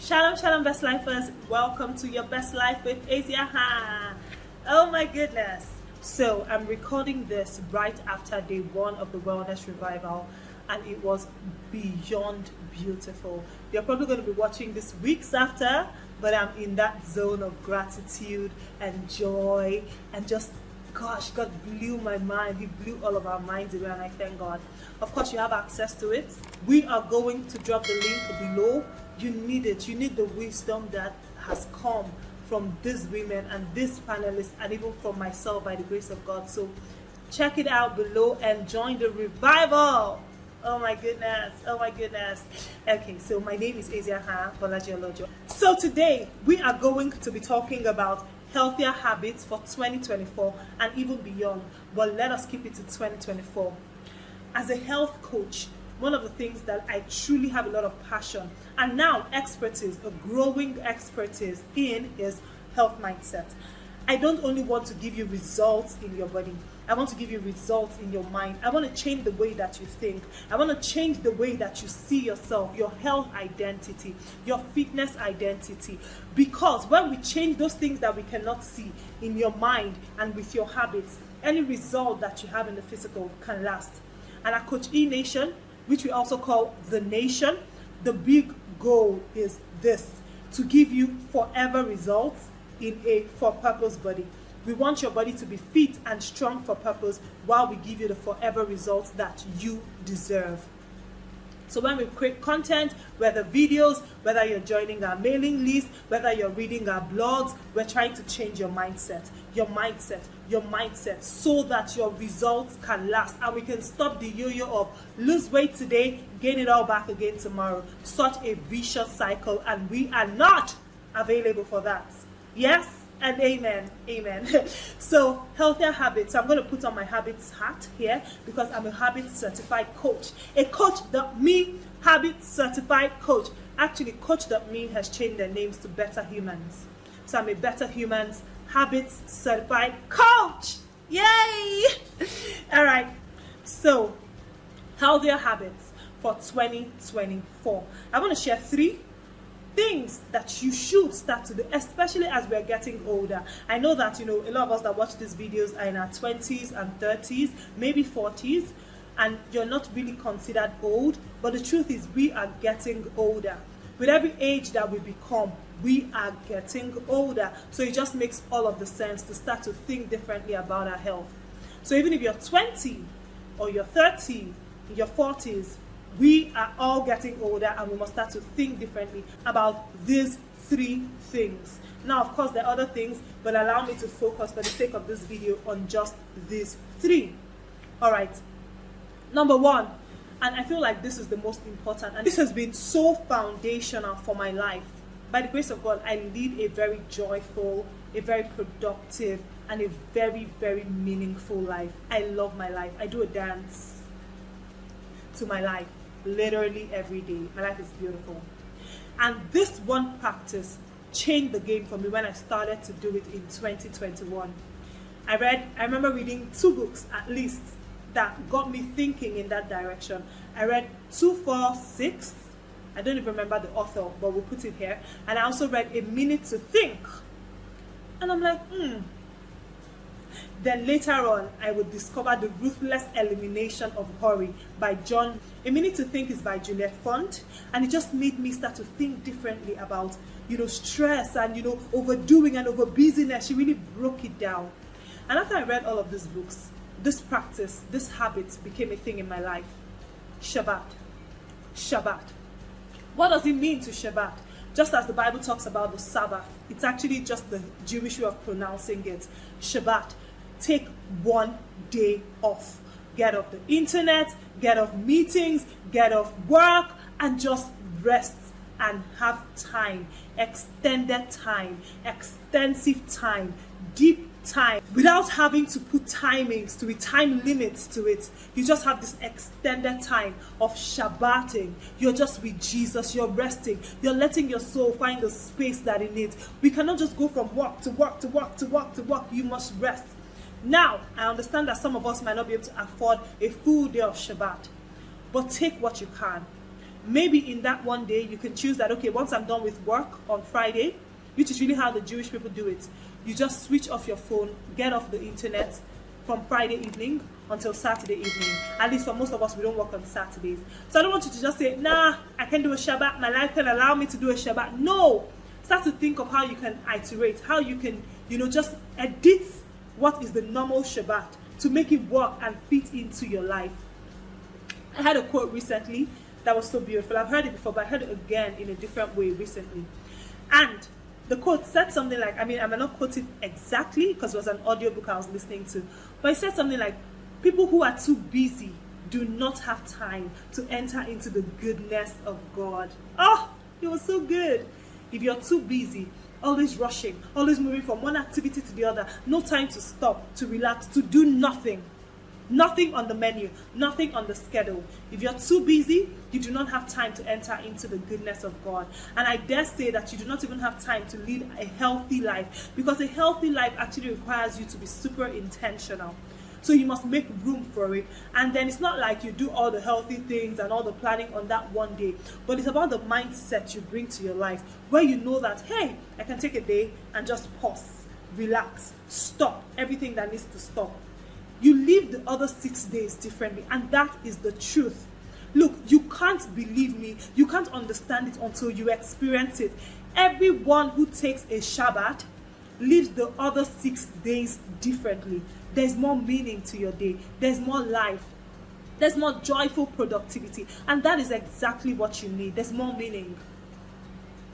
Shalom, shalom, best lifers. Welcome to your best life with Asia. Oh my goodness. So I'm recording this right after day 1 of the wellness revival, and it was beyond beautiful. You're probably going to be watching this weeks after, but I'm in that zone of gratitude and joy and just, gosh, God blew my mind. He blew all of our minds away, and I thank God. Of course, you have access to it. We are going to drop the link below. You need it. You need the wisdom that has come from these women and these panelists, and even from myself by the grace of God. So check it out below and join the revival. Oh my goodness. Oh my goodness. Okay, so my name is Asia Bolaji. So today we are going to be talking about healthier habits for 2024 and even beyond, but let us keep it to 2024. As a health coach, one of the things that I truly have a lot of passion and now expertise, a growing expertise in, is health mindset. I don't only want to give you results in your body. I want to give you results in your mind. I want to change the way that you think. I want to change the way that you see yourself, your health identity, your fitness identity. Because when we change those things that we cannot see in your mind and with your habits, any result that you have in the physical can last. And at Coach E Nation, which we also call the nation, the big goal is this: to give you forever results in a for-purpose body. We want your body to be fit and strong for purpose, while we give you the forever results that you deserve. So when we create content, whether videos, whether you're joining our mailing list, whether you're reading our blogs, we're trying to change your mindset, so that your results can last, and we can stop the yo-yo of lose weight today, gain it all back again tomorrow. Such a vicious cycle, and we are not available for that. Yes and amen. Amen. So healthier habits. I'm going to put on my habits hat here because I'm a habit certified coach. A coach.me habit certified coach. Actually, coach.me has changed their names to Better Humans. So I'm a Better Humans habits certified coach. Yay! All right. So healthier habits for 2024. I want to share 3 things that you should start to do, especially as we're getting older. I know that, a lot of us that watch these videos are in our 20s and 30s, maybe 40s, and you're not really considered old, but the truth is we are getting older. With every age that we become, we are getting older. So it just makes all of the sense to start to think differently about our health. So even if you're 20 or you're 30, in your 40s, we are all getting older, and we must start to think differently about these 3 things. Now, of course, there are other things, but allow me to focus for the sake of this video on just these 3. All right. Number 1, and I feel like this is the most important, and this has been so foundational for my life. By the grace of God, I lead a very joyful, a very productive, and a very, very meaningful life. I love my life. I do a dance to my life literally every day. My life is beautiful. And this one practice changed the game for me when I started to do it in 2021. I remember reading 2 books at least that got me thinking in that direction. I read 246. I don't even remember the author, but we'll put it here. And I also read A Minute to Think. And I'm like, Then later on, I would discover The Ruthless Elimination of Hurry by John. A Minute to Think is by Juliet Font, and it just made me start to think differently about, stress and, overdoing and over busyness. She really broke it down. And after I read all of these books, this practice, this habit became a thing in my life. Shabbat. Shabbat. What does it mean to Shabbat? Just as the Bible talks about the Sabbath, it's actually just the Jewish way of pronouncing it. Shabbat. Take 1 day off. Get off the internet, get off meetings, get off work, and just rest and have time. Extended time, extensive time, deep time, without having to put timings to it, time limits to it. You just have this extended time of Shabbating. You're just with Jesus, you're resting, you're letting your soul find the space that it needs. We cannot just go from work to work to work to work to work. You must rest. Now, I understand that some of us might not be able to afford a full day of Shabbat, but take what you can. Maybe in that one day, you can choose that, okay, once I'm done with work on Friday, which is really how the Jewish people do it, you just switch off your phone, get off the internet from Friday evening until Saturday evening. At least for most of us, we don't work on Saturdays. So I don't want you to just say, nah, I can do a Shabbat, my life can allow me to do a Shabbat. No! Start to think of how you can iterate, how you can, just edit what is the normal Shabbat to make it work and fit into your life. I had a quote recently that was so beautiful. I've heard it before, but I heard it again in a different way recently. And the quote said something like, I might not quote it exactly because it was an audiobook I was listening to, but it said something like, people who are too busy do not have time to enter into the goodness of God. Oh, it was so good. If you're too busy, always rushing, always moving from one activity to the other, no time to stop, to relax, to do nothing. Nothing on the menu, nothing on the schedule. If you're too busy, you do not have time to enter into the goodness of God. And I dare say that you do not even have time to lead a healthy life, because a healthy life actually requires you to be super intentional. So you must make room for it. And then it's not like you do all the healthy things and all the planning on that one day, but it's about the mindset you bring to your life, where you know that, hey, I can take a day and just pause, relax, stop everything that needs to stop. You live the other 6 days differently, and that is the truth. Look, you can't believe me, you can't understand it until you experience it. Everyone who takes a Shabbat lives the other 6 days differently. There's more meaning to your day, there's more life, there's more joyful productivity, and that is exactly what you need. There's more meaning.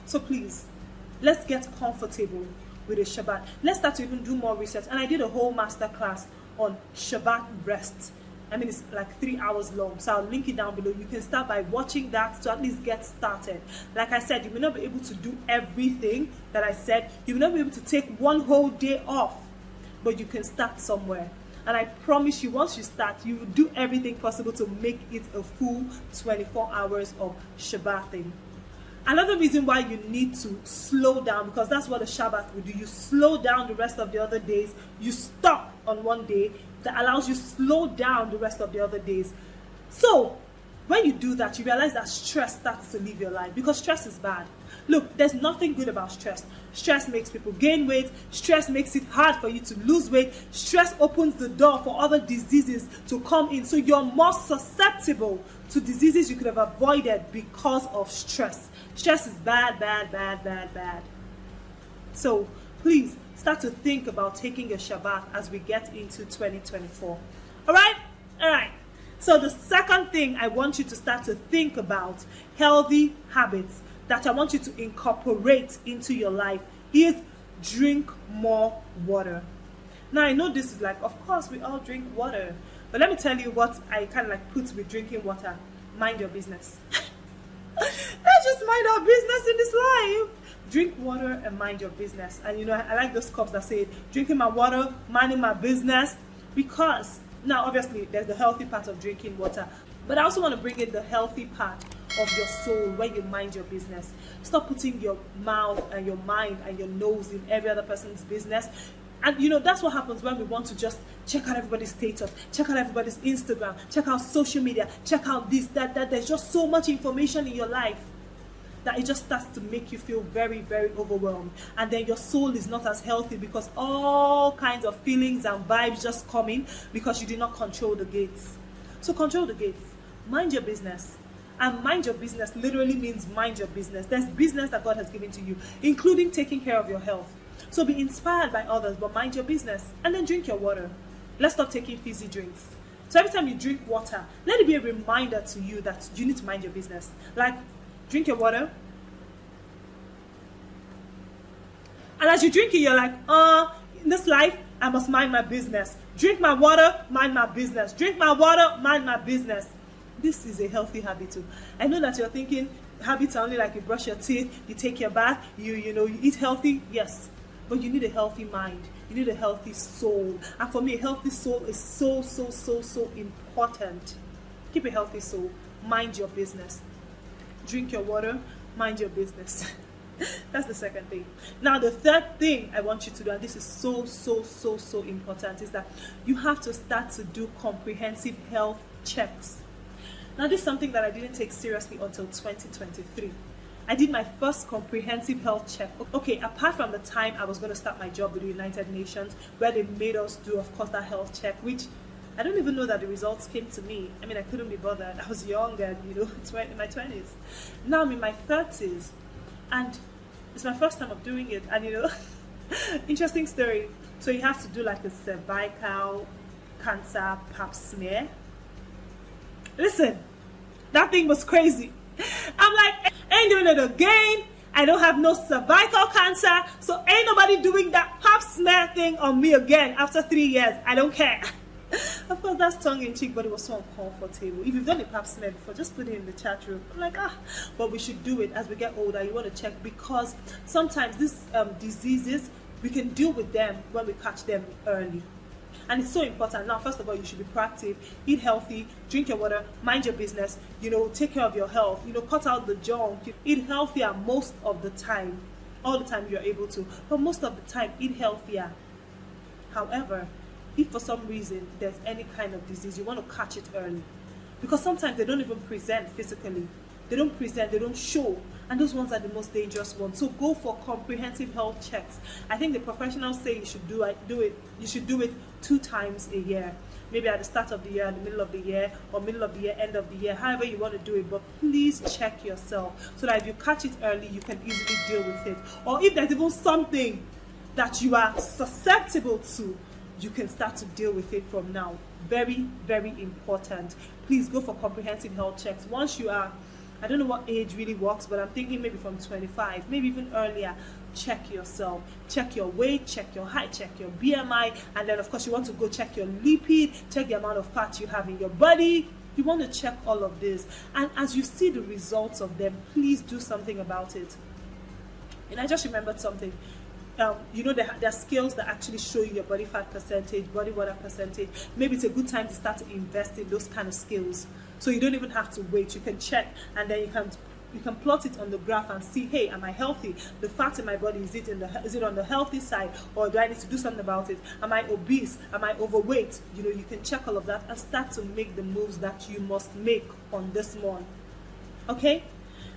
So please, let's get comfortable with a Shabbat. Let's start to even do more research. And I did a whole master class on Shabbat Rest. It's like 3 hours long, so I'll link it down below. You can start by watching that to at least get started. Like I said, you may not be able to do everything that I said. You may not be able to take one whole day off, but you can start somewhere. And I promise you, once you start, you will do everything possible to make it a full 24 hours of Shabbating. Another reason why you need to slow down, because that's what the Shabbat will do. You slow down the rest of the other days. You stop on one day that allows you to slow down the rest of the other days. So when you do that, you realize that stress starts to leave your life, because stress is bad. Look, there's nothing good about stress. Stress makes people gain weight. Stress makes it hard for you to lose weight. Stress opens the door for other diseases to come in. So you're more susceptible to diseases you could have avoided because of stress. Stress is bad, bad, bad, bad, bad. So please start to think about taking a Shabbat as we get into 2024. All right. So the second thing I want you to start to think about, healthy habits that I want you to incorporate into your life, is drink more water. Now I know this is like, of course we all drink water, but let me tell you what I kind of put with drinking water. Mind your business. Let's just mind our business in this life. Drink water and mind your business. And I like those cups that say, drinking my water, minding my business. Because now obviously there's the healthy part of drinking water, but I also want to bring in the healthy part of your soul when you mind your business. Stop putting your mouth and your mind and your nose in every other person's business. And that's what happens when we want to just check out everybody's status, check out everybody's Instagram, check out social media, check out this, that. There's just so much information in your life that it just starts to make you feel very, very overwhelmed. And then your soul is not as healthy, because all kinds of feelings and vibes just come in because you did not control the gates. So control the gates. Mind your business. And mind your business literally means mind your business. There's business that God has given to you, including taking care of your health. So be inspired by others, but mind your business. And then drink your water. Let's stop taking fizzy drinks. So every time you drink water, let it be a reminder to you that you need to mind your business. Like, drink your water. And as you drink it, you're like, in this life, I must mind my business. Drink my water, mind my business. Drink my water, mind my business. This is a healthy habit too. I know that you're thinking habits are only like you brush your teeth, you take your bath, you eat healthy. Yes, but you need a healthy mind. You need a healthy soul. And for me, a healthy soul is so, so, so, so important. Keep a healthy soul. Mind your business. Drink your water, mind your business. That's the second thing. Now, the third thing I want you to do, and this is so, so, so, so important, is that you have to start to do comprehensive health checks. Now, this is something that I didn't take seriously until 2023. I did my first comprehensive health check. Okay, apart from the time I was going to start my job with the United Nations, where they made us do, of course, that health check, which I don't even know that the results came to me. I mean, I couldn't be bothered. I was young and, you know, in my 20s. Now I'm in my 30s, and it's my first time of doing it. And, you know, interesting story. So you have to do like a cervical cancer pap smear. Listen, that thing was crazy. I'm like, ain't doing it again. I don't have no cervical cancer, so ain't nobody doing that pap smear thing on me again after 3 years. I don't care. Of course, that's tongue-in-cheek, but it was so uncomfortable. If you've done a pap smear before, just put it in the chat room. I'm like, but we should do it as we get older. You want to check, because sometimes these diseases, we can deal with them when we catch them early. And it's so important. Now, first of all, you should be proactive, eat healthy, drink your water, mind your business, you know, take care of your health, you know, cut out the junk, eat healthier most of the time. All the time you're able to, but most of the time, eat healthier. However, if for some reason there's any kind of disease, you want to catch it early. Because sometimes they don't even present physically. They don't present, they don't show. And those ones are the most dangerous ones. So go for comprehensive health checks. I think the professionals say you should do it 2 times a year. Maybe at the start of the year, in the middle of the year, or middle of the year, end of the year, however you want to do it. But please check yourself so that if you catch it early, you can easily deal with it. Or if there's even something that you are susceptible to, you can start to deal with it from now. Very, very important. Please go for comprehensive health checks. Once you are, I don't know what age really works, but I'm thinking maybe from 25, maybe even earlier. Check yourself. Check your weight, check your height, check your BMI, and then of course you want to go check your lipid, check the amount of fat you have in your body. You want to check all of this. And as you see the results of them, please do something about it. And I just remembered something. You know, there are scales that actually show you your body fat percentage, body water percentage. Maybe it's a good time to start to invest in those kind of scales. So you don't even have to wait. You can check, and then you can plot it on the graph and see, hey, am I healthy? The fat in my body, is it on the healthy side, or do I need to do something about it? Am I obese? Am I overweight? You know, you can check all of that and start to make the moves that you must make on this one. Okay?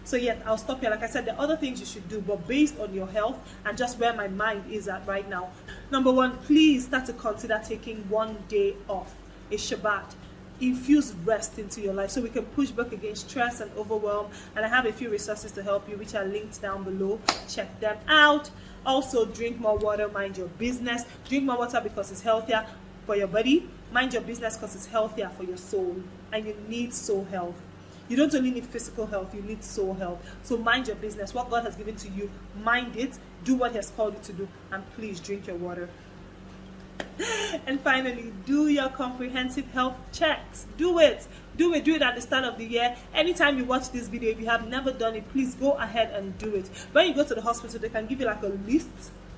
So yeah, I'll stop here. Like I said, there are other things you should do, but based on your health and just where my mind is at right now. Number 1, please start to consider taking 1 day off, a Shabbat. Infuse rest into your life so we can push back against stress and overwhelm. And I have a few resources to help you, which are linked down below. Check them out. Also, drink more water, mind your business. Drink more water because it's healthier for your body. Mind your business because it's healthier for your soul. And you need soul health. You don't only need physical health, you need soul health. So mind your business. What God has given to you, mind it. Do what He has called you to do. And please drink your water. And finally, do your comprehensive health checks. Do it at the start of the year. Anytime you watch this video, if you have never done it, please go ahead and do it. When you go to the hospital, they can give you like a list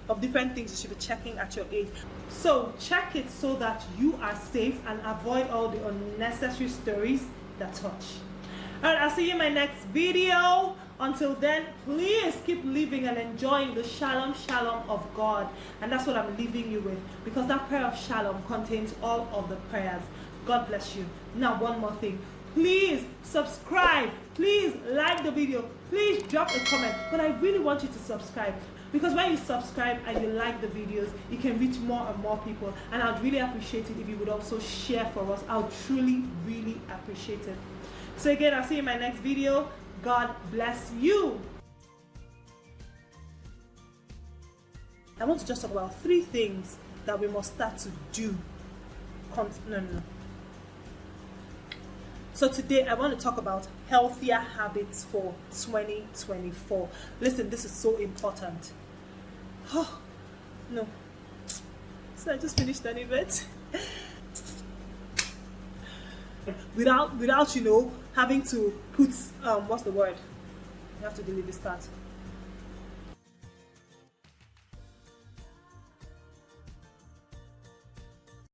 of different things you should be checking at your age. So check it so that you are safe and avoid all the unnecessary stories that touch. Alright, I'll see you in my next video. Until then, please keep living and enjoying the shalom of God. And that's what I'm leaving you with, because that prayer of shalom contains all of the prayers. God bless you. Now, one more thing. Please subscribe. Please like the video. Please drop a comment. But I really want you to subscribe, because when you subscribe and you like the videos, you can reach more and more people. And I'd really appreciate it if you would also share for us. I'll truly, really appreciate it. So again, I'll see you in my next video. God bless you. I want to just talk about 3 things that we must start to do. So today I want to talk about healthier habits for 2024. Listen, this is so important. Oh, no. So I just finished an event. Without you know, having to put, what's the word? You have to delete this part.